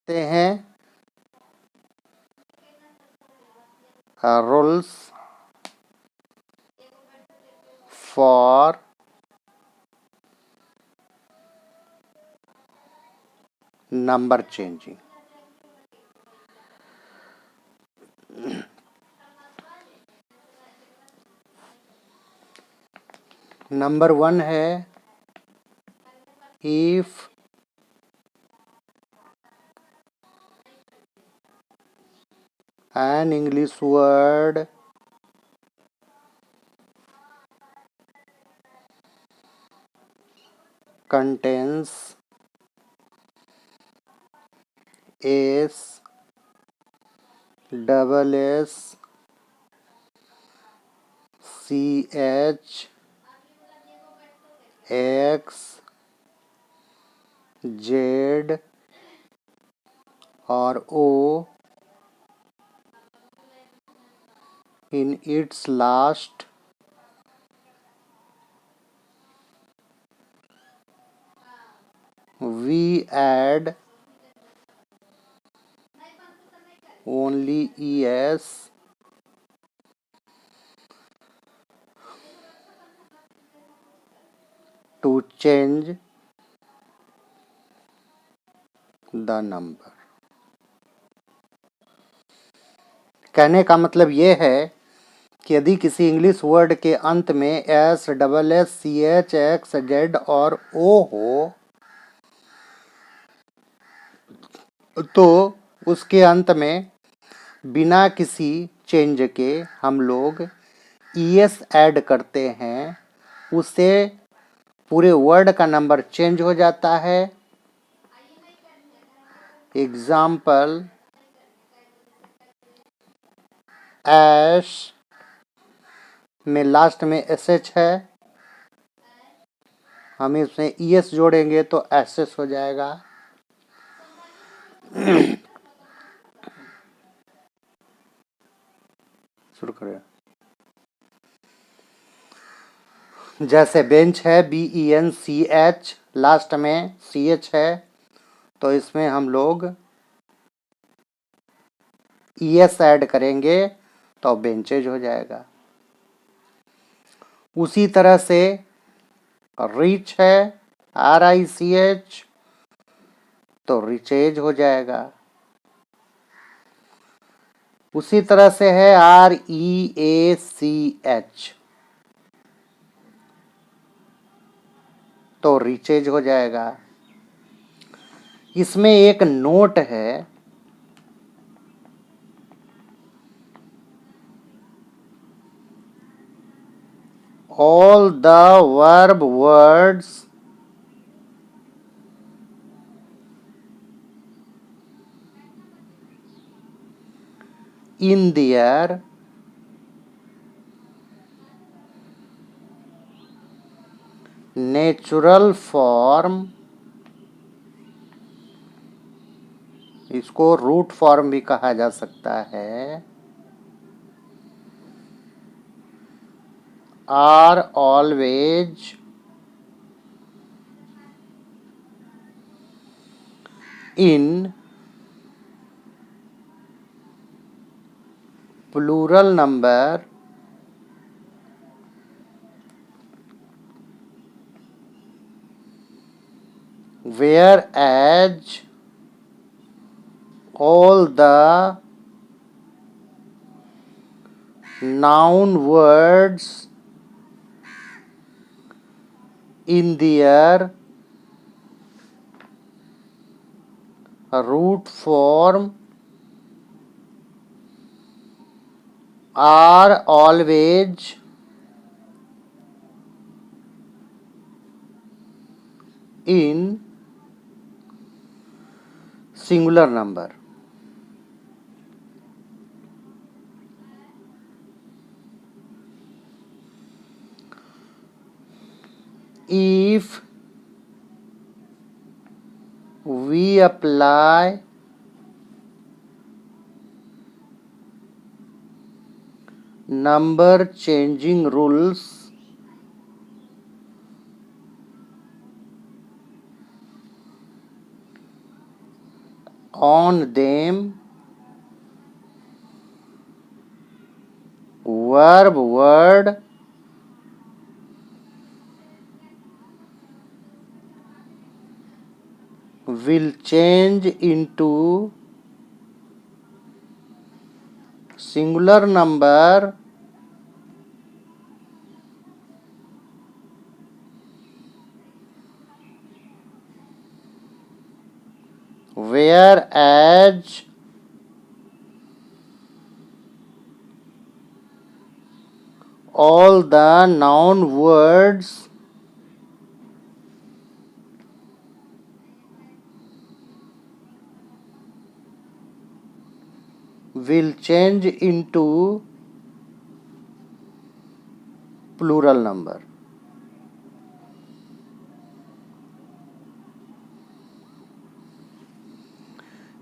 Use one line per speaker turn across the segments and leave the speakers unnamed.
करते हैं rules for number changing. Number 1 है if an English word contains S, double S, CH, X, Z और O in its last we add only ES to change the number। कहने का मतलब ये है कि यदि किसी इंग्लिश वर्ड के अंत में S, double S, C H, X, Z और ओ हो तो उसके अंत में बिना किसी चेंज के हम लोग ईएस ऐड करते हैं, उससे पूरे वर्ड का नंबर चेंज हो जाता है। एग्जाम्पल ऐश में लास्ट में एस एच है, हम इसमें ईएस जोड़ेंगे तो एस एस हो जाएगा। शुरू करें। जैसे बेंच है BENCH, लास्ट में CH है, तो इसमें हम लोग ES ऐड करेंगे तो बेंचेज हो जाएगा। उसी तरह से रिच है RICH, तो रिचेज हो जाएगा। उसी तरह से है REACH, तो रिचेज हो जाएगा। इसमें एक नोट है, all the verb words in their natural form, इसको रूट फॉर्म भी कहा जा सकता है, are always in plural number whereas all the noun words in their root form are always in singular number। If we apply number changing rules on them, verb word will change into singular number whereas all the noun words will change into plural number.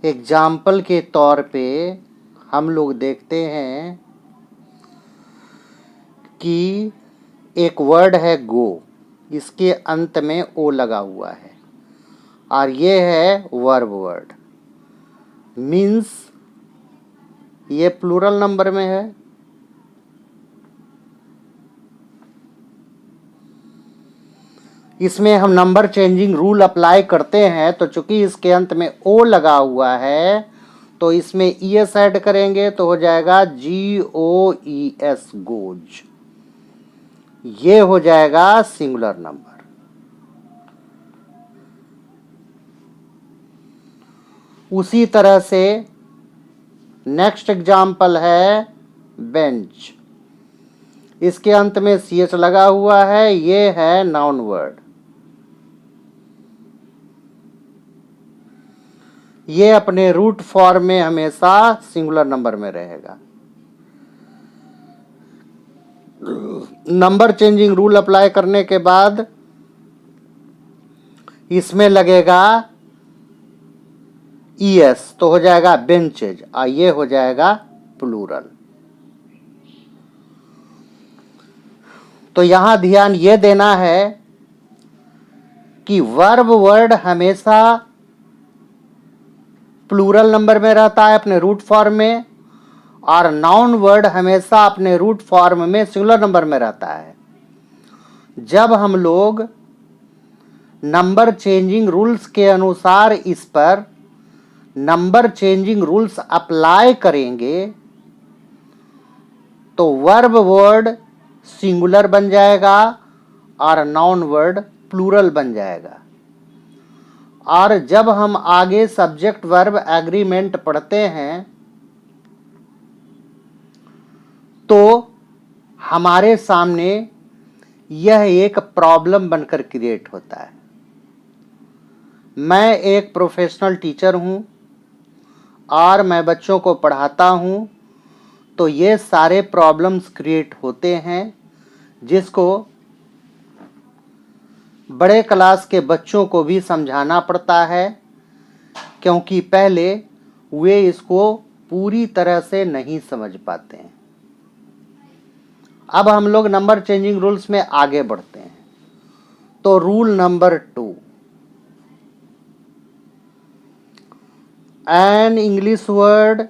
Example के तौर पे हम लोग देखते हैं कि एक word है गो, इसके अंत में ओ लगा हुआ है और ये है वर्ब वर्ड, मीन्स ये प्लूरल नंबर में है। इसमें हम नंबर चेंजिंग रूल अप्लाई करते हैं, तो चूंकि इसके अंत में ओ लगा हुआ है तो इसमें ईएस ऐड करेंगे तो हो जाएगा GOES गोज, ये हो जाएगा सिंगुलर नंबर। उसी तरह से नेक्स्ट एग्जाम्पल है बेंच, इसके अंत में CH लगा हुआ है, ये है नाउन वर्ड, ये अपने रूट फॉर्म में हमेशा सिंगुलर नंबर में रहेगा। नंबर चेंजिंग रूल अप्लाई करने के बाद इसमें लगेगा ES तो हो जाएगा बेंचेज और ये हो जाएगा प्लूरल। तो यहां ध्यान ये देना है कि वर्ब वर्ड हमेशा प्लूरल नंबर में रहता है अपने रूट फॉर्म में, और नाउन वर्ड हमेशा अपने रूट फॉर्म में सिंगुलर नंबर में रहता है। जब हम लोग नंबर चेंजिंग रूल्स के अनुसार इस पर नंबर चेंजिंग रूल्स अप्लाई करेंगे तो वर्ब वर्ड सिंगुलर बन जाएगा और नाउन वर्ड प्लूरल बन जाएगा। और जब हम आगे सब्जेक्ट वर्ब एग्रीमेंट पढ़ते हैं तो हमारे सामने यह एक प्रॉब्लम बनकर क्रिएट होता है। मैं एक प्रोफेशनल टीचर हूं और मैं बच्चों को पढ़ाता हूं, तो ये सारे प्रॉब्लम्स क्रिएट होते हैं जिसको बड़े क्लास के बच्चों को भी समझाना पड़ता है, क्योंकि पहले वे इसको पूरी तरह से नहीं समझ पाते हैं। अब हम लोग नंबर चेंजिंग रूल्स में आगे बढ़ते हैं। तो rule number 2, an English word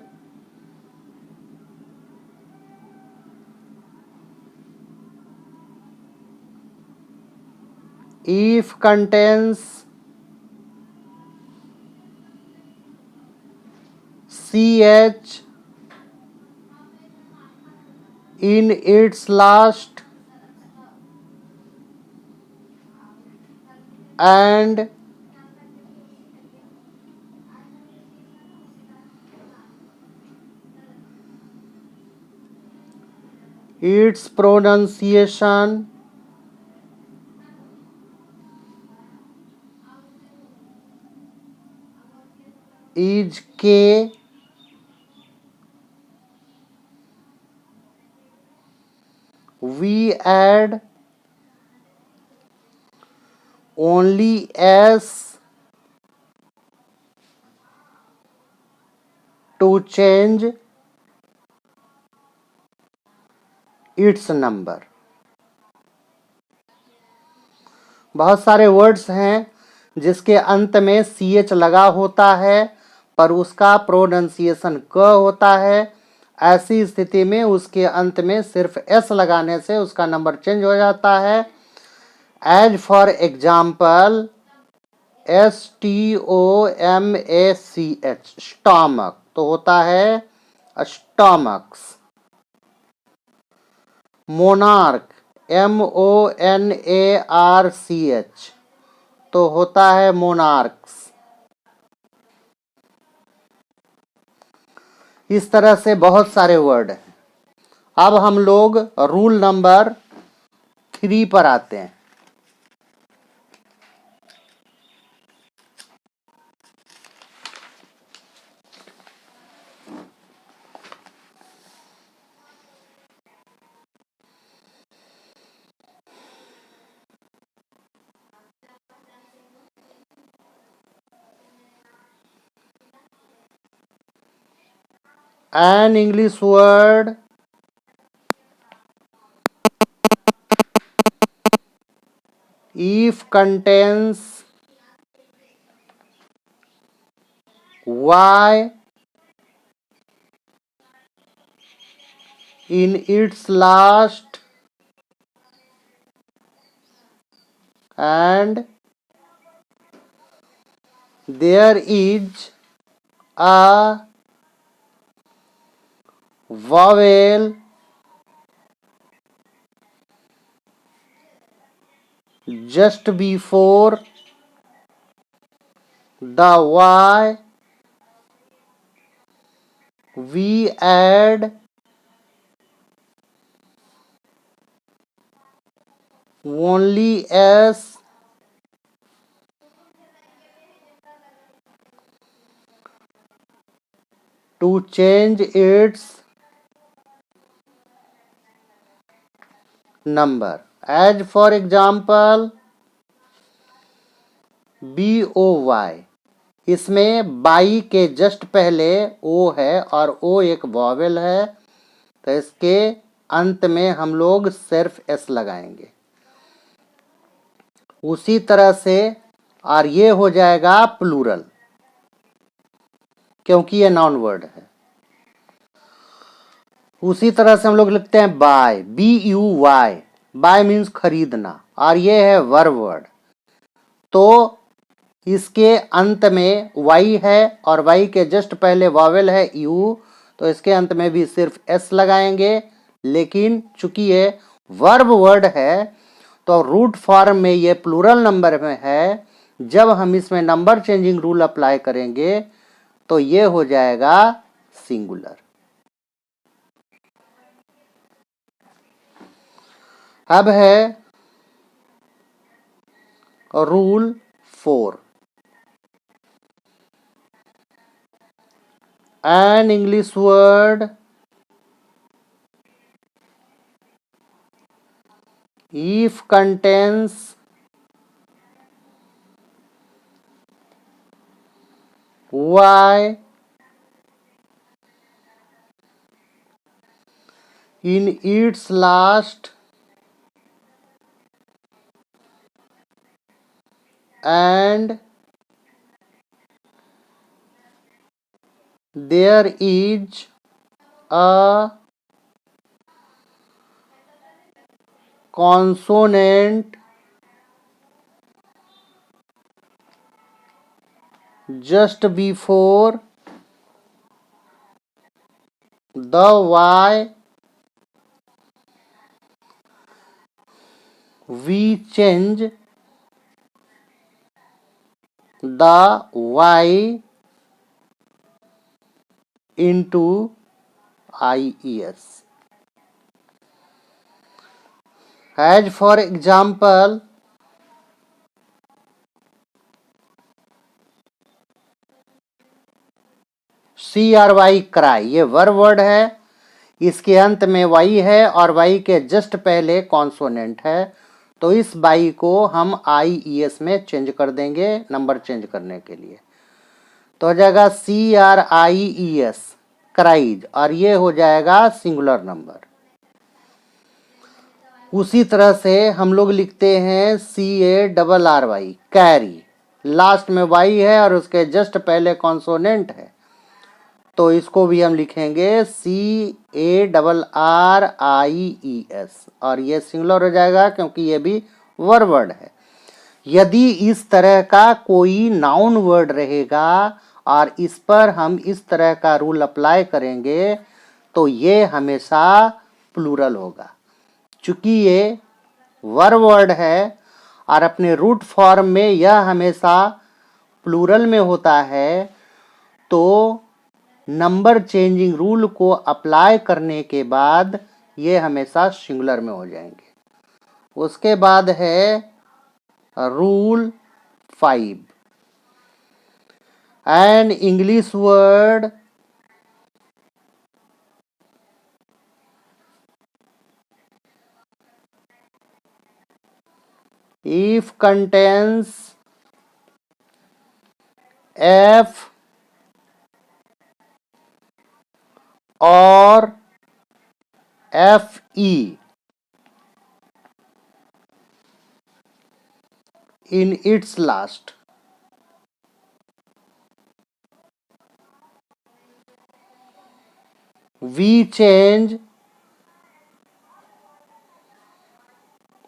if contains CH in its last and its pronunciation is K, we add only S to change its number। बहुत सारे वर्ड्स हैं जिसके अंत में CH लगा होता है, पर उसका प्रोनाउंसिएशन क होता है। ऐसी स्थिति में उसके अंत में सिर्फ एस लगाने से उसका नंबर चेंज हो जाता है। As for example STOMACH, stomach, तो होता है स्टॉमक्स। मोनार्क MONARCH, तो होता है मोनार्क्स। इस तरह से बहुत सारे वर्ड हैं। अब हम लोग रूल नंबर 3 पर आते हैं। An English word if contains Y in its last and there is a vowel just before the Y, we add only S to change its number. As for example, BOY, इसमें by के just पहले ओ है और ओ एक vowel है, तो इसके अंत में हम लोग सिर्फ एस लगाएंगे। उसी तरह से और ये हो जाएगा प्लूरल, क्योंकि ये नॉन वर्ड है। उसी तरह से हम लोग लिखते हैं बाय, BUY, बाय मीन्स खरीदना, और ये है वर्ब वर्ड, तो इसके अंत में वाई है और वाई के जस्ट पहले वॉवेल है यू, तो इसके अंत में भी सिर्फ एस लगाएंगे। लेकिन चूंकि ये वर्ब वर्ड है तो रूट फॉर्म में ये प्लूरल नंबर में है, जब हम इसमें नंबर चेंजिंग रूल अप्लाई करेंगे तो ये हो जाएगा सिंगुलर। अब है rule 4। An English word if contains Y in its last and there is a consonant just before the Y, we change the Y into IES. As for example, CRY, cry, ये verb word है, इसके अंत में Y है और Y के just पहले consonant है, तो इस बाई को हम IES में चेंज कर देंगे नंबर चेंज करने के लिए, तो हो जाएगा CRIES, क्राइज, और ये हो जाएगा सिंगुलर नंबर। उसी तरह से हम लोग लिखते हैं CARRY, कैरी, लास्ट में वाई है और उसके जस्ट पहले कॉन्सोनेंट है, तो इसको भी हम लिखेंगे CARRIES और ये सिंगुलर हो जाएगा क्योंकि ये भी वर्ड है। यदि इस तरह का कोई नाउन वर्ड रहेगा और इस पर हम इस तरह का रूल अप्लाई करेंगे तो ये हमेशा प्लूरल होगा। चूंकि ये वर्ड है और अपने रूट फॉर्म में यह हमेशा प्लूरल में होता है, तो नंबर चेंजिंग रूल को अप्लाई करने के बाद ये हमेशा सिंगुलर में हो जाएंगे। उसके बाद है rule 5, an English word if contains F or FE in its last, we change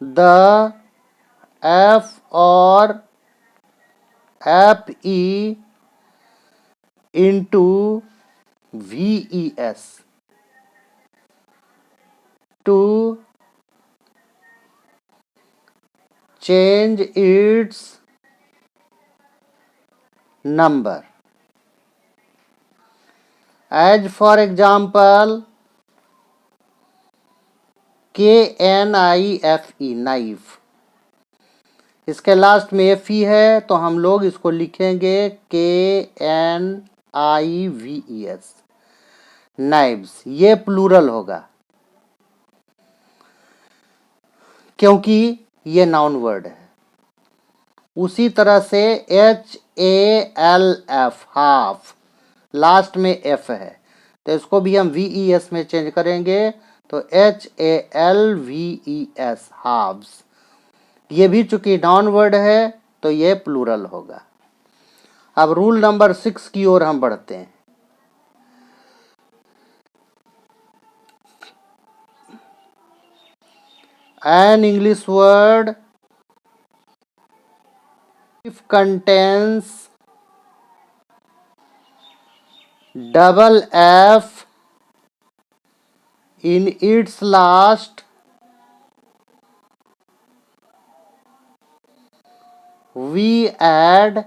the F or FE into VES to change its number. As for example, KNIFE, knife, इसके लास्ट में FE है तो हम लोग इसको लिखेंगे KNIVES, knives. ये plural होगा क्योंकि ये नाउन वर्ड है। उसी तरह से HALF, हाफ, लास्ट में F है तो इसको भी हम VES में चेंज करेंगे तो HALVES, हाफ्स। ये भी चूंकि नाउन वर्ड है तो ये प्लूरल होगा। अब रूल नंबर 6 की ओर हम बढ़ते हैं। An English word if contains double F in its last, we add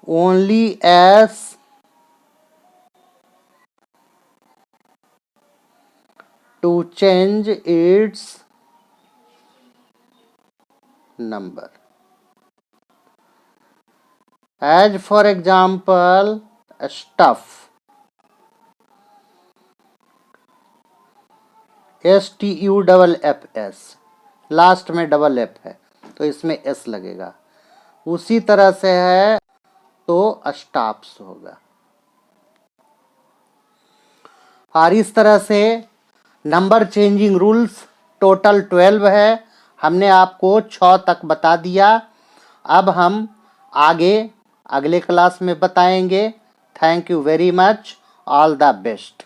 only S to change its number. As for example, stuff, STUFFS, last में डबल F है तो इसमें S लगेगा। उसी तरह से है तो स्टाफ्स होगा। और इस तरह से नंबर चेंजिंग रूल्स टोटल 12 है। हमने आपको 6 तक बता दिया। अब हम आगे अगले क्लास में बताएंगे। Thank you very much, all the best.